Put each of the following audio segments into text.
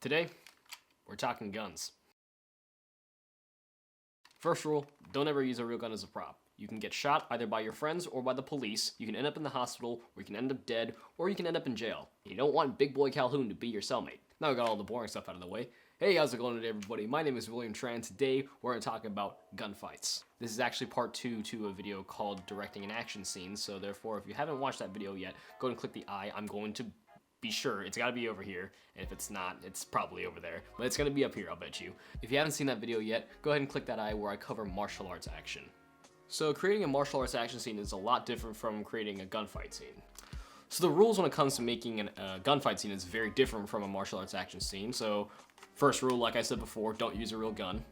Today, we're talking guns. First rule, don't ever use a real gun as a prop. You can get shot either by your friends or by the police, you can end up in the hospital, or you can end up dead, or you can end up in jail. You don't want Big Boy Calhoun to be your cellmate. Now we got all the boring stuff out of the way. Hey, how's it going today, everybody? My name is William Tran. Today, we're going to talk about gunfights. This is actually part 2 to a video called Directing an Action Scene, so therefore, if you haven't watched that video yet, go ahead and click the I. I'm going to be sure it's got to be over here, and if it's not, it's probably over there, but it's going to be up here, I'll bet you. If you haven't seen that video yet, go ahead and click that I where I cover martial arts action. So creating a martial arts action scene is a lot different from creating a gunfight scene. So the rules when it comes to making a gunfight scene is very different from a martial arts action scene. So first rule, like I said before, don't use a real gun.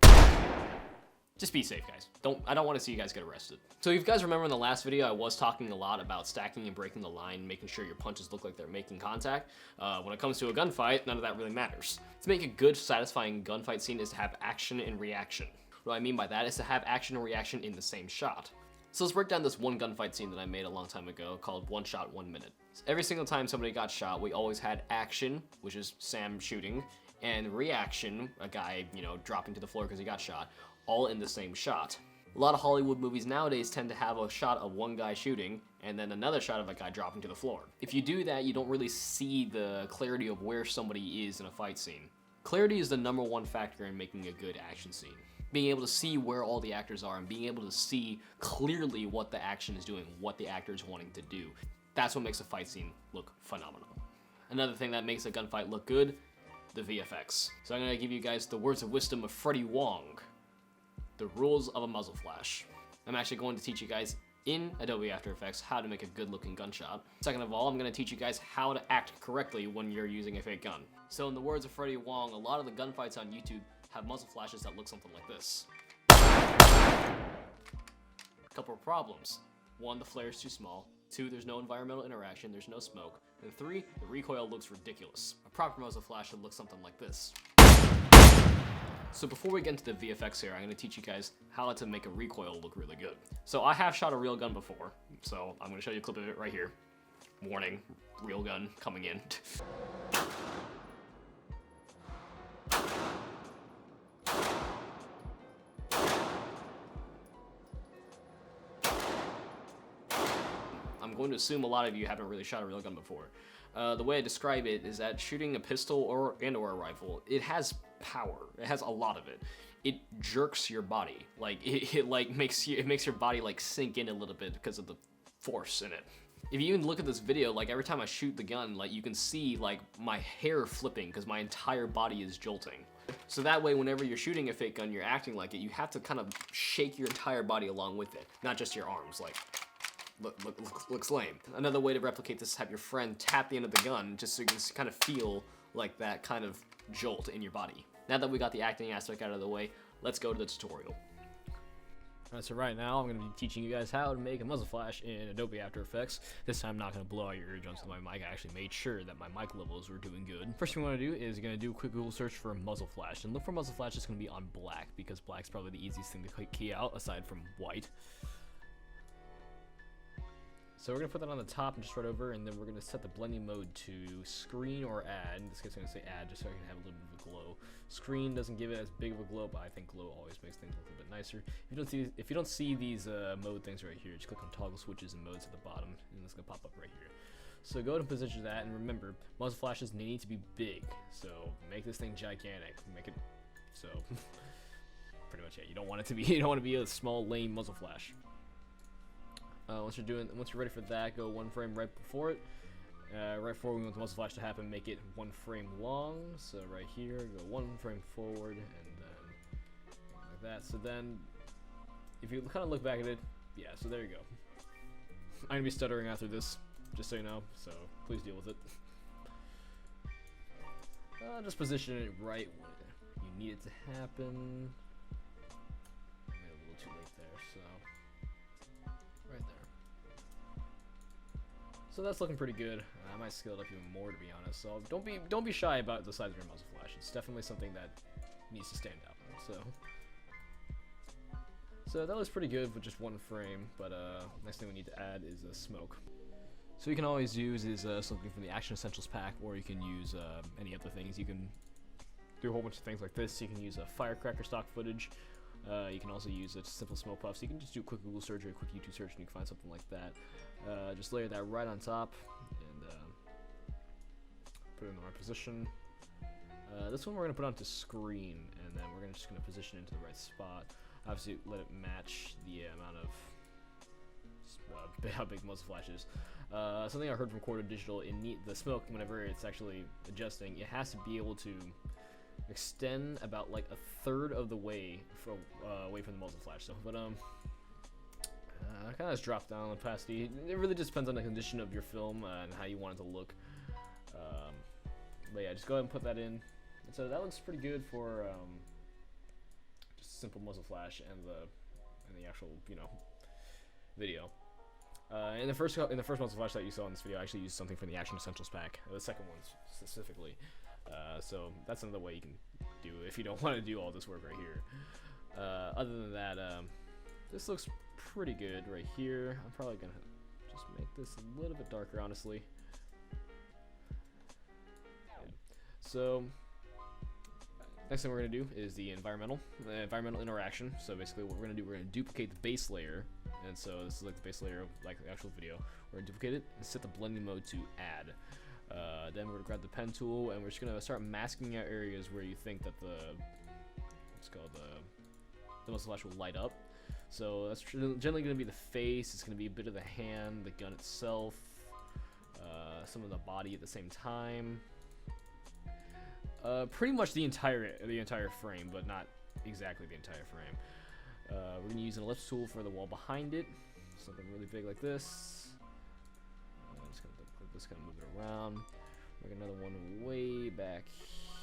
Just be safe, guys. I don't want to see you guys get arrested. So if you guys remember in the last video, I was talking a lot about stacking and breaking the line, making sure your punches look like they're making contact. When it comes to a gunfight, none of that really matters. To make a good, satisfying gunfight scene is to have action and reaction. What I mean by that is to have action and reaction in the same shot. So let's break down this one gunfight scene that I made a long time ago called One Shot, 1 Minute. Every single time somebody got shot, we always had action, which is Sam shooting, and reaction, a guy, dropping to the floor because he got shot, all in the same shot. A lot of Hollywood movies nowadays tend to have a shot of one guy shooting and then another shot of a guy dropping to the floor. If you do that, you don't really see the clarity of where somebody is in a fight scene. Clarity is the #1 factor in making a good action scene. Being able to see where all the actors are and being able to see clearly what the action is doing, what the actor is wanting to do. That's what makes a fight scene look phenomenal. Another thing that makes a gunfight look good, the VFX. So I'm gonna give you guys the words of wisdom of Freddie Wong. The rules of a muzzle flash. I'm actually going to teach you guys in Adobe After Effects how to make a good looking gunshot. Second of all, I'm going to teach you guys how to act correctly when you're using a fake gun. So in the words of Freddie Wong, a lot of the gunfights on YouTube have muzzle flashes that look something like this. Couple of problems. 1, the flare is too small. 2, there's no environmental interaction, there's no smoke. And 3, the recoil looks ridiculous. A proper muzzle flash should look something like this. So before we get into the VFX here, I'm going to teach you guys how to make a recoil look really good. So I have shot a real gun before, so I'm going to show you a clip of it right here. Warning, real gun coming in. I'm going to assume a lot of you haven't really shot a real gun before. The way I describe it is that shooting a pistol or a rifle, it has power. It has a lot of it. It jerks your body. Like it makes your body like sink in a little bit because of the force in it. If you even look at this video, like every time I shoot the gun, like you can see like my hair flipping because my entire body is jolting. So that way, whenever you're shooting a fake gun, you're acting like it. You have to kind of shake your entire body along with it, not just your arms. Like. Looks lame. Another way to replicate this is have your friend tap the end of the gun just so you can kind of feel like that kind of jolt in your body. Now that we got the acting aspect out of the way, let's go to the tutorial. Alright, so right now I'm going to be teaching you guys how to make a muzzle flash in Adobe After Effects. This time I'm not going to blow out your eardrums with my mic. I actually made sure that my mic levels were doing good. First thing you want to do is you're going to do a quick Google search for muzzle flash. And look for muzzle flash that's going to be on black because black's probably the easiest thing to key out aside from white. So we're going to put that on the top and just right over, and then we're going to set the blending mode to screen or add. In this case I'm going to say add just so I can have a little bit of a glow. Screen doesn't give it as big of a glow, but I think glow always makes things look a little bit nicer. If you don't see these mode things right here, just click on toggle switches and modes at the bottom, and it's going to pop up right here. So go ahead and position that, and remember, muzzle flashes need to be big. So make this thing gigantic. Make it so pretty much you don't want it to be a small lame muzzle flash. Once you're ready for that, go 1 frame right before it. Right before we want the muzzle flash to happen, make it 1 frame long. So right here, go 1 frame forward, and then like that. So then, if you kind of look back at it, yeah. So there you go. I'm gonna be stuttering after this, just so you know. So please deal with it. Just position it right when you need it to happen. I made it a little too late there, so. Right there. So that's looking pretty good. I might scale it up even more, to be honest. So don't be shy about the size of your muzzle flash. It's definitely something that needs to stand out. So that was pretty good with just 1 frame. But next thing we need to add is smoke. So you can always use something from the Action Essentials pack, or you can use any other things. You can do a whole bunch of things like this. You can use a firecracker stock footage. You can also use a simple smoke puff. So you can just do a quick Google search or a quick YouTube search and you can find something like that. Just layer that right on top and put it in the right position. This one we're going to put onto screen, and then we're just going to position it into the right spot. Obviously, let it match the amount of how big muzzle flash is. Something I heard from Corridor Digital, the smoke, whenever it's actually adjusting, it has to be able to extend about like a third of the way away from the muzzle flash. So, but kind of just drop down opacity. It really just depends on the condition of your film and how you want it to look. But yeah, just go ahead and put that in. And so that looks pretty good for just simple muzzle flash and the actual video. In the first muzzle flash that you saw in this video, I actually used something from the Action Essentials pack. The second one specifically. So that's another way you can do it if you don't want to do all this work right here. Other than that, this looks pretty good right here. I'm probably gonna just make this a little bit darker, honestly. So next thing we're going to do is the environmental interaction. So basically what we're going to do, we're going to duplicate the base layer. And so this is like the base layer of like the actual video. We're going to duplicate it and set the blending mode to add. Then we're going to grab the pen tool and we're just going to start masking out areas where you think that the muzzle flash will light up. So that's generally going to be the face, it's going to be a bit of the hand, the gun itself, some of the body at the same time. Pretty much the entire frame, but not exactly the entire frame. We're gonna use an ellipse tool for the wall behind it, something really big like this. Just gonna click this, kind of move it around. Make another one way back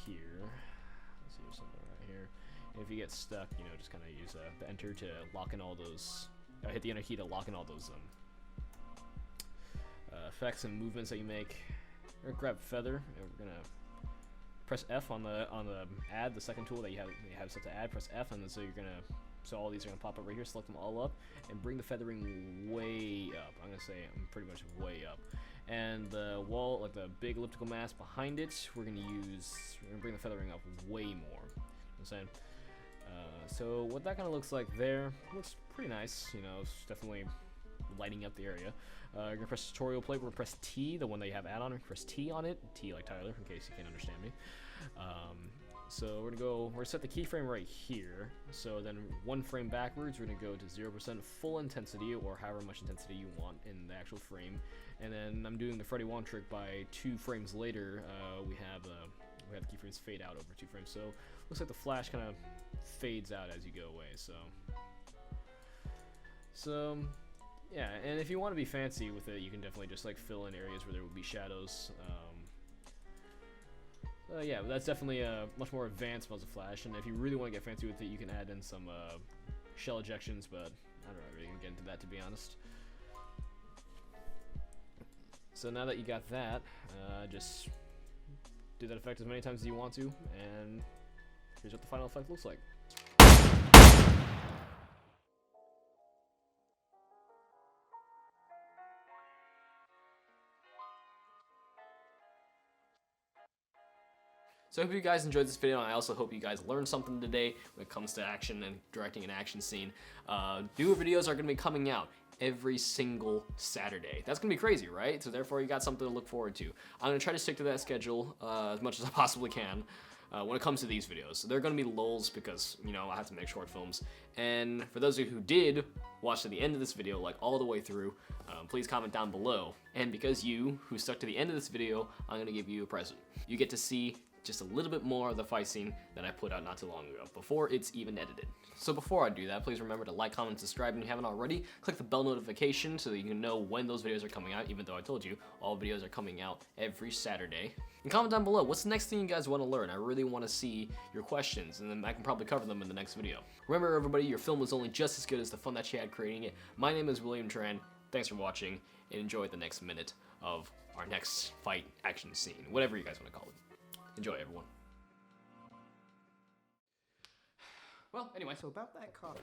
here. Let's see, there's something right here. And if you get stuck, just kind of use the enter to lock in all those. Hit the enter key to lock in all those effects and movements that you make. We're gonna grab feather, and we're gonna press F on the add, the second tool that you have set to add. Press F, and then so all these are gonna pop up right here. Select them all up, and bring the feathering way up. I'm gonna say I'm pretty much way up. And the wall, like the big elliptical mass behind it, we're gonna bring the feathering up way more. You know what I'm saying? So what that kind of looks like there, looks pretty nice. It's definitely lighting up the area. You're gonna press tutorial play. We're gonna press T, the one that you have add-on. Press T on it, T like Tyler, in case you can't understand me. So we're gonna set the keyframe right here. So then one frame backwards, we're gonna go to 0% full intensity, or however much intensity you want in the actual frame. And then I'm doing the Freddy Wong trick by 2 frames later. We have the keyframes fade out over 2 frames. So looks like the flash kind of fades out as you go away. So yeah, and if you want to be fancy with it, you can definitely just like fill in areas where there will be shadows. Yeah, but that's definitely a much more advanced muzzle flash, and if you really want to get fancy with it, you can add in some shell ejections, but I'm not really going to get into that, to be honest. So now that you got that, just do that effect as many times as you want to, and here's what the final effect looks like. So I hope you guys enjoyed this video, and I also hope you guys learned something today when it comes to action and directing an action scene. Newer videos are going to be coming out every single Saturday. That's going to be crazy, right? So therefore you got something to look forward to. I'm going to try to stick to that schedule as much as I possibly can when it comes to these videos. So there are going to be lulls because, I have to make short films. And for those of you who did watch to the end of this video, like all the way through, please comment down below. And because you who stuck to the end of this video, I'm going to give you a present. You get to see just a little bit more of the fight scene that I put out not too long ago, before it's even edited. So before I do that, please remember to like, comment, subscribe if you haven't already. Click the bell notification so that you can know when those videos are coming out, even though I told you all videos are coming out every Saturday. And comment down below, what's the next thing you guys want to learn? I really want to see your questions, and then I can probably cover them in the next video. Remember everybody, your film is only just as good as the fun that you had creating it. My name is William Tran, thanks for watching, and enjoy the next minute of our next fight action scene, whatever you guys want to call it. Enjoy, everyone. Well, anyway. So about that copy.